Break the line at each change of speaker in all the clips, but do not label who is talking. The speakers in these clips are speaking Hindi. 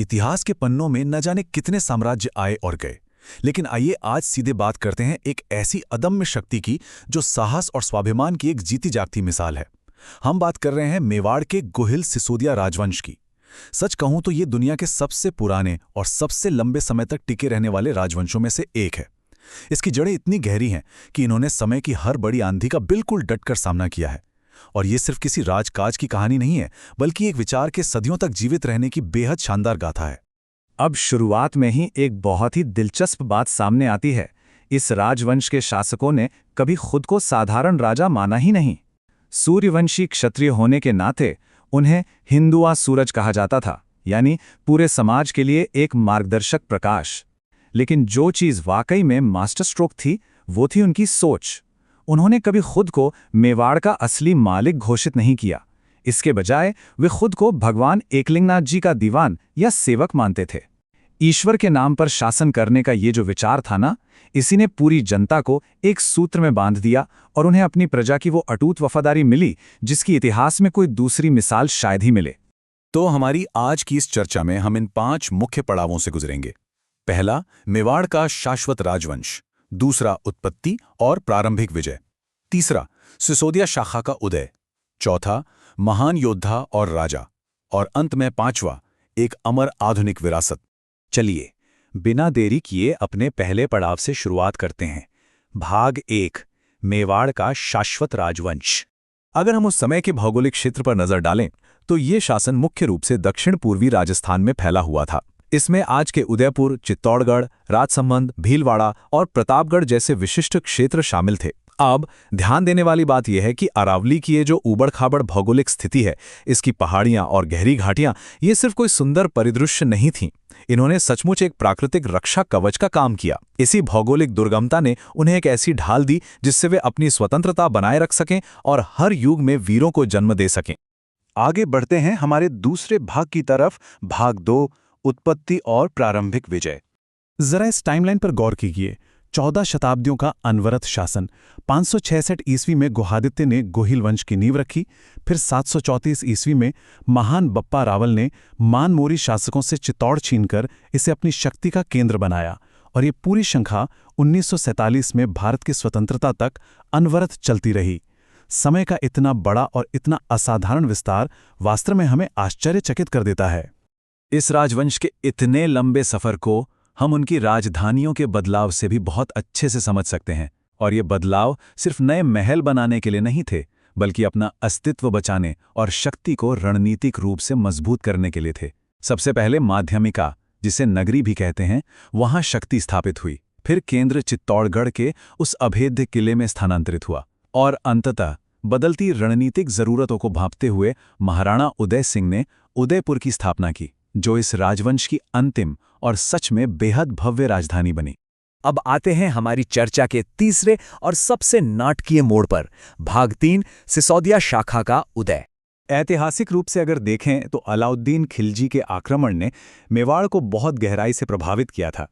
इतिहास के पन्नों में न जाने कितने साम्राज्य आए और गए, लेकिन आइए आज सीधे बात करते हैं एक ऐसी अदम्य शक्ति की जो साहस और स्वाभिमान की एक जीती जागती मिसाल है। हम बात कर रहे हैं मेवाड़ के गोहिल सिसोदिया राजवंश की। सच कहूं तो ये दुनिया के सबसे पुराने और सबसे लंबे समय तक टिके रहने वाले राजवंशों में से एक है। इसकी जड़ें इतनी गहरी हैं कि इन्होंने समय की हर बड़ी आंधी का बिल्कुल डटकर सामना किया है। और ये सिर्फ किसी राजकाज की कहानी नहीं है, बल्कि एक विचार के सदियों तक जीवित रहने की बेहद शानदार गाथा है।
अब शुरुआत में ही एक बहुत ही दिलचस्प बात सामने आती है। इस राजवंश के शासकों ने कभी खुद को साधारण राजा माना ही नहीं। सूर्यवंशी क्षत्रिय होने के नाते उन्हें हिंदुआ सूरज कहा जाता था, यानी पूरे समाज के लिए एक मार्गदर्शक प्रकाश। लेकिन जो चीज़ वाकई में मास्टर स्ट्रोक थी, वो थी उनकी सोच। उन्होंने कभी खुद को मेवाड़ का असली मालिक घोषित नहीं किया। इसके बजाय वे खुद को भगवान एकलिंगनाथ जी का दीवान या सेवक मानते थे। ईश्वर के नाम पर शासन करने का ये जो विचार था ना, इसी ने पूरी जनता को एक सूत्र में बांध दिया और उन्हें अपनी प्रजा की वो अटूट वफादारी मिली जिसकी इतिहास में कोई दूसरी मिसाल शायद ही मिले।
तो हमारी आज की इस चर्चा में हम इन 5 मुख्य पड़ावों से गुजरेंगे। पहला, मेवाड़ का शाश्वत राजवंश। दूसरा, उत्पत्ति और प्रारंभिक विजय। तीसरा, सिसोदिया शाखा का उदय। चौथा, महान योद्धा और राजा। और अंत में 5वां, एक अमर आधुनिक विरासत।
चलिए बिना देरी किए अपने पहले पड़ाव से शुरुआत करते हैं। भाग 1, मेवाड़ का शाश्वत राजवंश। अगर हम उस समय के भौगोलिक क्षेत्र पर नजर डालें तो ये शासन मुख्य रूप से दक्षिण पूर्वी राजस्थान में फैला हुआ था। इसमें आज के उदयपुर, चित्तौड़गढ़, राजसमंद, भीलवाड़ा और प्रतापगढ़ जैसे विशिष्ट क्षेत्र शामिल थे। अब ध्यान देने वाली बात यह है कि अरावली की ये जो ऊबड़-खाबड़ भौगोलिक स्थिति है, इसकी पहाड़ियां और गहरी घाटियां, ये सिर्फ कोई सुंदर परिदृश्य नहीं थीं। इन्होंने सचमुच एक प्राकृतिक रक्षा कवच का काम किया। इसी भौगोलिक दुर्गमता ने उन्हें एक ऐसी ढाल दी जिससे वे अपनी स्वतंत्रता बनाए रख सकें और हर युग में वीरों को जन्म दे सकें।
आगे बढ़ते हैं हमारे दूसरे भाग की तरफ। भाग 2, उत्पत्ति और प्रारंभिक विजय। जरा इस टाइमलाइन पर गौर कीजिए। 14 शताब्दियों का अनवरत शासन। 566 ईस्वी में गुहादित्य ने गोहिल वंश की नींव रखी। फिर 734 ईस्वी में महान बप्पा रावल ने मानमोरी शासकों से चित्तौड़ छीनकर इसे अपनी शक्ति का केंद्र बनाया। और ये पूरी श्रृंखला 1947 में भारत की स्वतंत्रता तक अनवरत चलती रही। समय का इतना बड़ा और इतना असाधारण विस्तार वास्तव में हमें आश्चर्यचकित कर देता है।
इस राजवंश के इतने लंबे सफर को हम उनकी राजधानियों के बदलाव से भी बहुत अच्छे से समझ सकते हैं। और ये बदलाव सिर्फ नए महल बनाने के लिए नहीं थे, बल्कि अपना अस्तित्व बचाने और शक्ति को रणनीतिक रूप से मजबूत करने के लिए थे। सबसे पहले माध्यमिका, जिसे नगरी भी कहते हैं, वहां शक्ति स्थापित हुई। फिर केंद्र चित्तौड़गढ़ के उस अभेद्य किले में स्थानांतरित हुआ और अंततः बदलती रणनीतिक जरूरतों को भांपते हुए महाराणा उदय सिंह ने उदयपुर की स्थापना की, जो इस राजवंश की अंतिम और सच में बेहद भव्य राजधानी बनी।
अब आते हैं हमारी चर्चा के तीसरे और सबसे नाटकीय मोड़ पर। भाग 3, सिसोदिया शाखा का उदय।
ऐतिहासिक रूप से अगर देखें तो अलाउद्दीन खिलजी के आक्रमण ने मेवाड़ को बहुत गहराई से प्रभावित किया था।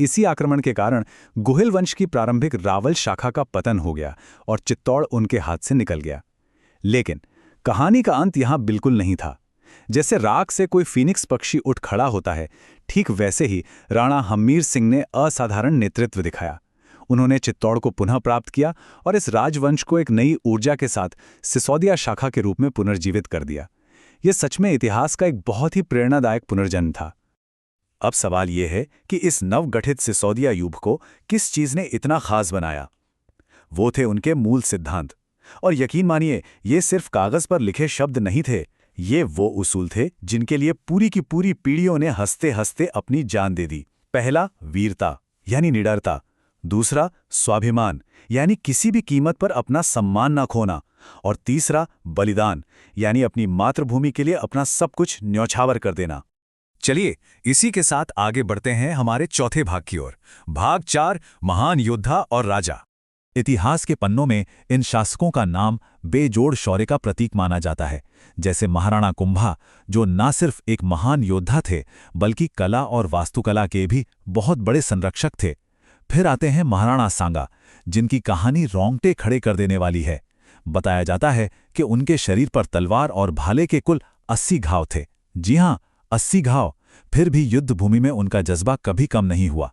इसी आक्रमण के कारण गोहिल वंश की प्रारंभिक रावल शाखा का पतन हो गया और चित्तौड़ उनके हाथ से निकल गया। लेकिन कहानी का अंत यहां बिल्कुल नहीं था। जैसे राख से कोई फीनिक्स पक्षी उठ खड़ा होता है, ठीक वैसे ही राणा हम्मीर सिंह ने असाधारण नेतृत्व दिखाया। उन्होंने चित्तौड़ को पुनः प्राप्त किया और इस राजवंश को एक नई ऊर्जा के साथ सिसोदिया शाखा के रूप में पुनर्जीवित कर दिया। यह सच में इतिहास का एक बहुत ही प्रेरणादायक पुनर्जन्म था। अब सवाल यह है कि इस नवगठित सिसोदिया युग को किस चीज ने इतना खास बनाया? वो थे उनके मूल सिद्धांत। और यकीन मानिए, ये सिर्फ कागज पर लिखे शब्द नहीं थे। ये वो उसूल थे जिनके लिए पूरी की पूरी पीढ़ियों ने हंसते हंसते अपनी जान दे दी। पहला, वीरता यानी निडरता। दूसरा, स्वाभिमान यानी किसी भी कीमत पर अपना सम्मान न खोना। और तीसरा, बलिदान यानी अपनी मातृभूमि के लिए अपना सब कुछ न्यौछावर कर देना।
चलिए इसी के साथ आगे बढ़ते हैं हमारे चौथे भाग की ओर। भाग 4, महान योद्धा और राजा। इतिहास के पन्नों में इन शासकों का नाम बेजोड़ शौर्य का प्रतीक माना जाता है। जैसे महाराणा कुंभा, जो न सिर्फ एक महान योद्धा थे बल्कि कला और वास्तुकला के भी बहुत बड़े संरक्षक थे। फिर आते हैं महाराणा सांगा, जिनकी कहानी रोंगटे खड़े कर देने वाली है। बताया जाता है कि उनके शरीर पर तलवार और भाले के कुल 80 घाव थे। जी हां, 80 घाव। फिर भी युद्ध भूमि में उनका जज्बा कभी कम नहीं हुआ।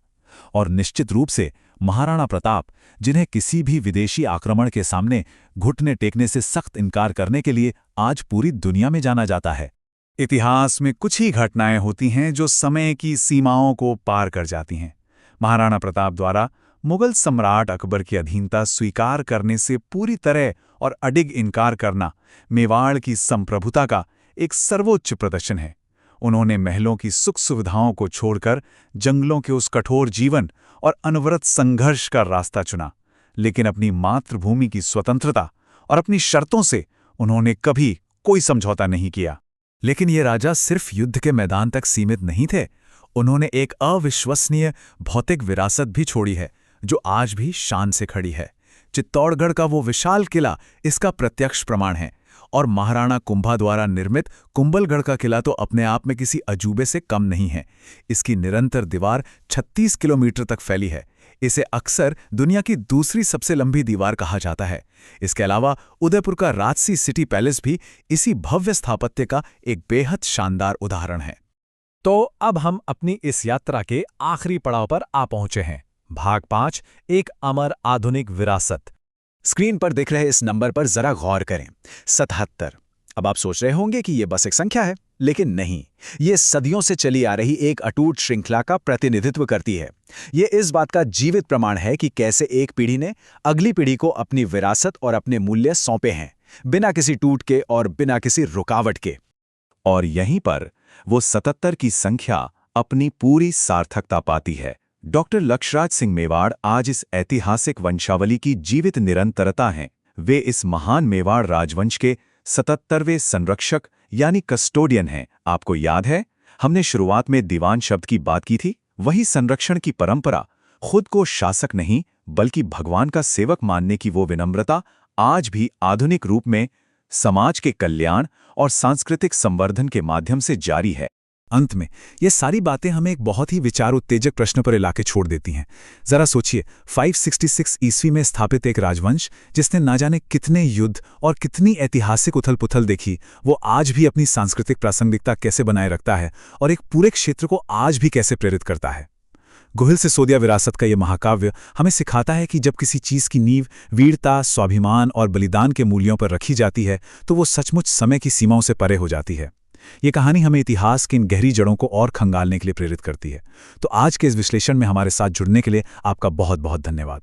और निश्चित रूप से महाराणा प्रताप, जिन्हें किसी भी विदेशी आक्रमण के सामने घुटने टेकने से सख्त इनकार करने के लिए आज पूरी दुनिया में जाना जाता है।
इतिहास में कुछ ही घटनाएं होती हैं जो समय की सीमाओं को पार कर जाती हैं। महाराणा प्रताप द्वारा मुगल सम्राट अकबर की अधीनता स्वीकार करने से पूरी तरह और अडिग इनकार करना मेवाड़ की संप्रभुता का एक सर्वोच्च प्रदर्शन है। उन्होंने महलों की सुख सुविधाओं को छोड़कर जंगलों के उस कठोर जीवन और अनवरत संघर्ष का रास्ता चुना, लेकिन अपनी मातृभूमि की स्वतंत्रता और अपनी शर्तों से उन्होंने कभी कोई समझौता नहीं किया।
लेकिन ये राजा सिर्फ युद्ध के मैदान तक सीमित नहीं थे। उन्होंने एक अविश्वसनीय भौतिक विरासत भी छोड़ी है, जो आज भी शान से खड़ी है। चित्तौड़गढ़ का वो विशाल किला इसका प्रत्यक्ष प्रमाण है। और महाराणा कुंभा द्वारा निर्मित कुंभलगढ़ का किला तो अपने आप में किसी अजूबे से कम नहीं है। इसकी निरंतर दीवार 36 किलोमीटर तक फैली है। इसे अक्सर दुनिया की दूसरी सबसे लंबी दीवार कहा जाता है। इसके अलावा उदयपुर का राजसी सिटी पैलेस भी इसी भव्य स्थापत्य का एक बेहद शानदार उदाहरण है।
तो अब हम अपनी इस यात्रा के आखिरी पड़ाव पर आ पहुंचे हैं। भाग 5, एक अमर आधुनिक विरासत। स्क्रीन पर दिख रहे इस नंबर पर जरा गौर करें, 77। अब आप सोच रहे होंगे कि यह बस एक संख्या है, लेकिन नहीं, ये सदियों से चली आ रही एक अटूट श्रृंखला का प्रतिनिधित्व करती है। ये इस बात का जीवित प्रमाण है कि कैसे एक पीढ़ी ने अगली पीढ़ी को अपनी विरासत और अपने मूल्य सौंपे हैं, बिना किसी टूट के और बिना किसी रुकावट के।
और यहीं पर वो 77 की संख्या अपनी पूरी सार्थकता पाती है। डॉक्टर लक्षराज सिंह मेवाड़ आज इस ऐतिहासिक वंशावली की जीवित निरंतरता हैं। वे इस महान मेवाड़ राजवंश के 77वें संरक्षक यानी कस्टोडियन हैं। आपको याद है, हमने शुरुआत में दीवान शब्द की बात की थी। वही संरक्षण की परंपरा, खुद को शासक नहीं बल्कि भगवान का सेवक मानने की वो विनम्रता आज भी आधुनिक रूप में समाज के कल्याण और सांस्कृतिक संवर्धन के माध्यम से जारी है।
अंत में ये सारी बातें हमें एक बहुत ही विचार उत्तेजक प्रश्न पर इलाके छोड़ देती हैं। जरा सोचिए, 566 ईस्वी में स्थापित एक राजवंश जिसने ना जाने कितने युद्ध और कितनी ऐतिहासिक उथल-पुथल देखी, वो आज भी अपनी सांस्कृतिक प्रासंगिकता कैसे बनाए रखता है और एक पूरे क्षेत्र को आज भी कैसे प्रेरित करता है। गुहिल सिसोदिया विरासत का ये महाकाव्य हमें सिखाता है कि जब किसी चीज़ की नींव वीरता, स्वाभिमान और बलिदान के मूल्यों पर रखी जाती है तो वो सचमुच समय की सीमाओं से परे हो जाती है। ये कहानी हमें इतिहास की इन गहरी जड़ों को और खंगालने के लिए प्रेरित करती है। तो आज के इस विश्लेषण में हमारे साथ जुड़ने के लिए आपका बहुत बहुत धन्यवाद।